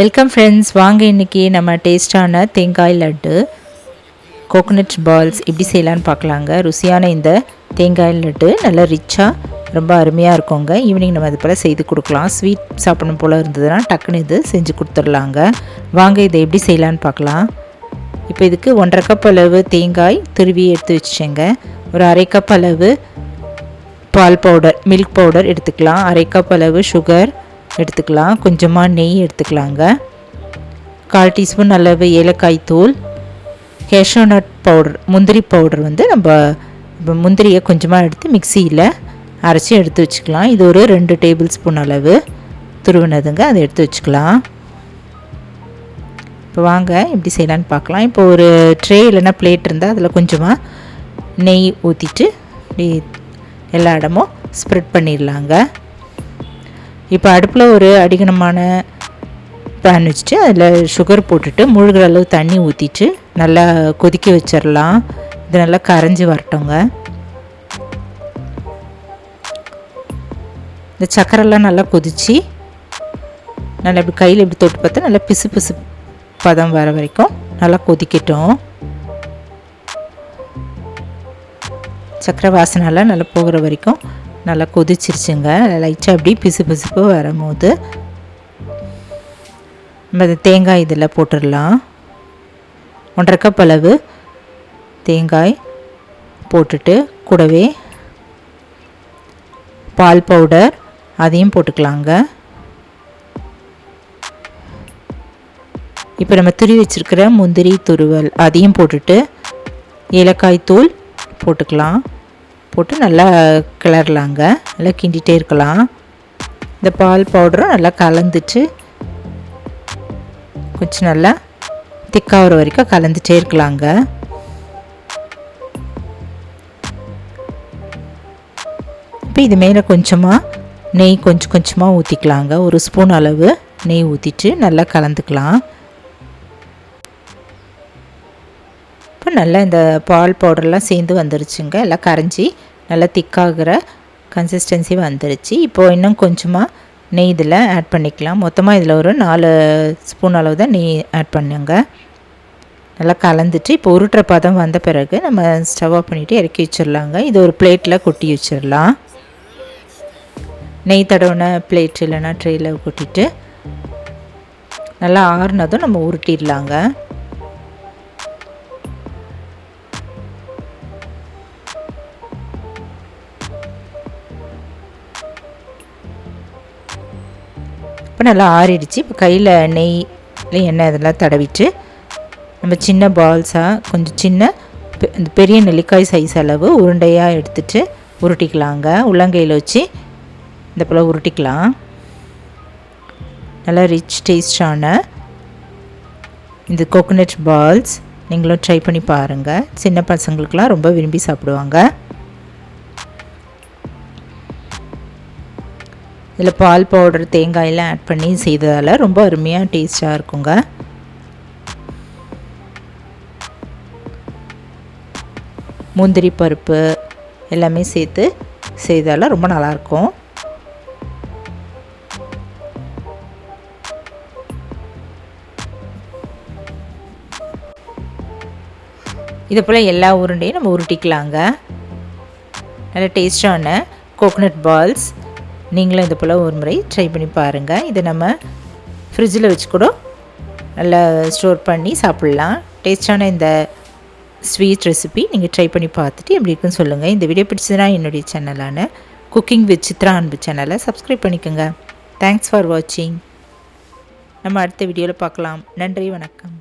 Welcome friends, வாங்க இன்றைக்கி நம்ம டேஸ்டான தேங்காய் லட்டு கோகோனட் பால்ஸ் எப்படி செய்யலான்னு பார்க்கலாங்க. ருசியான இந்த தேங்காய் லட்டு நல்லா ரிச்சாக ரொம்ப அருமையாக இருக்குங்க. ஈவினிங் நம்ம இது போல் செய்து கொடுக்கலாம். ஸ்வீட் சாப்பிடணும் போல் இருந்ததுன்னா டக்குன்னு இது செஞ்சு கொடுத்துடலாங்க. வாங்க இதை எப்படி செய்யலான்னு பார்க்கலாம். இப்போ இதுக்கு 1.5 கப் அளவு தேங்காய் துருவி எடுத்து வச்சுட்டேங்க. ஒரு 1/2 கப் அளவு பால் பவுடர் மில்க் பவுடர் எடுத்துக்கலாம். 1/2 கப் அளவு சுகர் எடுத்துக்கலாம். கொஞ்சமாக நெய் எடுத்துக்கலாங்க. 1/4 டீஸ்பூன் அளவு ஏலக்காய் தூள், கேஷ்யூ நட் பவுடர் முந்திரி பவுடர் நம்ம இப்போ முந்திரியை கொஞ்சமாக எடுத்து மிக்சியில் அரைச்சி எடுத்து வச்சுக்கலாம். இது ஒரு 2 டேபிள் ஸ்பூன் அளவு துருவினதுங்க, அதை எடுத்து வச்சுக்கலாம். இப்போ வாங்க எப்படி செய்யலான்னு பார்க்கலாம். இப்போ ஒரு ட்ரே இல்லைன்னா பிளேட் இருந்தால் அதில் கொஞ்சமாக நெய் ஊற்றிட்டு எல்லா இடமும் ஸ்ப்ரெட் பண்ணிடலாங்க. இப்போ அடுப்பில் ஒரு அடிகனமான பேன் வச்சுட்டு அதில் சுகர் போட்டுட்டு முழுகிற அளவு தண்ணி ஊற்றிட்டு நல்லா கொதிக்க வச்சிடலாம். இது நல்லா கரைஞ்சி வரட்டுங்க. இந்த சக்கரெல்லாம் நல்லா கொதித்து நல்லா இப்படி கையில் இப்படி தொட்டு பார்த்தா நல்லா பிசு பிசு பதம் வர வரைக்கும் நல்லா கொதிக்கட்டும். சக்கரை வாசனைலாம் நல்லா போகிற வரைக்கும் நல்லா கொதிச்சிருச்சுங்க. லைட்டாக அப்படி பிசு பிசுப்பு வரும்போது நம்ம இந்த தேங்காய் இதில் போட்டுடலாம். 1.5 கப் அளவு தேங்காய் போட்டுட்டு கூடவே பால் பவுடர் அதையும் போட்டுக்கலாங்க. இப்போ நம்ம துருவி வச்சுருக்கிற முந்திரி துருவல் அதையும் போட்டுட்டு ஏலக்காய் தூள் போட்டுக்கலாம். போட்டு நல்லா கிளறலாங்க. நல்லா கிண்டிகிட்டே இருக்கலாம். இந்த பால் பவுடரும் நல்லா கலந்துட்டு கொஞ்சம் நல்லா திக்காகிற வரைக்கும் கலந்துகிட்டே இருக்கலாங்க. இப்போ இது மேலே கொஞ்சமாக நெய் கொஞ்சமாக ஊற்றிக்கலாங்க. ஒரு ஸ்பூன் அளவு நெய் ஊற்றிட்டு நல்லா கலந்துக்கலாம். இப்போ நல்லா இந்த பால் பவுடர்லாம் சேர்ந்து வந்துருச்சுங்க. எல்லாம் கரைஞ்சி நல்லா திக்காகிற கன்சிஸ்டன்சி வந்துருச்சு. இப்போது இன்னும் கொஞ்சமாக நெய் இதில் ஆட் பண்ணிக்கலாம். மொத்தமாக இதில் ஒரு 4 ஸ்பூன் அளவு தான் நெய் ஆட் பண்ணுங்க. நல்லா கலந்துட்டு இப்போ உருட்டுற பதம் வந்த பிறகு நம்ம ஸ்டவ் ஆஃப் பண்ணிவிட்டு இறக்கி வச்சிடலாங்க. இது ஒரு பிளேட்டில் கொட்டி வச்சிடலாம். நெய் தடவின பிளேட் இல்லைன்னா ட்ரேயில் கொட்டிட்டு நல்லா ஆறுனதும் நம்ம உருட்டிடலாங்க. இப்போ நல்லா ஆறிடுச்சு. இப்போ கையில் நெய் எண்ணெய் இதெல்லாம் தடவிட்டு நம்ம சின்ன பால்ஸாக கொஞ்சம் சின்ன இந்த பெரிய நெல்லிக்காய் சைஸ் அளவு உருண்டையாக எடுத்துகிட்டு உருட்டிக்கலாங்க. உள்ளங்கையில் வச்சு இந்த போல் உருட்டிக்கலாம். நல்லா ரிச் டேஸ்டான இந்த கோகோனட் பால்ஸ் நீங்களும் ட்ரை பண்ணி பாருங்கள். சின்ன பசங்களுக்கெலாம் ரொம்ப விரும்பி சாப்பிடுவாங்க. இதில் பால் பவுடர் தேங்காயெல்லாம் ஆட் பண்ணி செய்ததால் ரொம்ப அருமையாக டேஸ்ட்டாக இருக்குங்க. முந்திரி பருப்பு எல்லாமே சேர்த்து செய்தால ரொம்ப நல்லாயிருக்கும். இது போல் எல்லா உருண்டையும் நம்ம உருட்டிக்கலாங்க. நல்ல டேஸ்டான கோகோனட் பால்ஸ் நீங்களும் இது போல் ஒரு முறை ட்ரை பண்ணி பாருங்கள். இதை நம்ம ஃப்ரிட்ஜில் வச்சு கூட நல்லா ஸ்டோர் பண்ணி சாப்பிட்லாம். டேஸ்டான இந்த ஸ்வீட் ரெசிபி நீங்கள் ட்ரை பண்ணி பார்த்துட்டு எப்படி இருக்குன்னு சொல்லுங்கள். இந்த வீடியோ பிடிச்சதுன்னா என்னுடைய சேனலான குக்கிங் வித் சித்ரா அன்பு சேனலை சப்ஸ்கிரைப் பண்ணிக்கோங்க. தேங்க்ஸ் ஃபார் வாட்சிங். நம்ம அடுத்த வீடியோவில் பார்க்கலாம். நன்றி, வணக்கம்.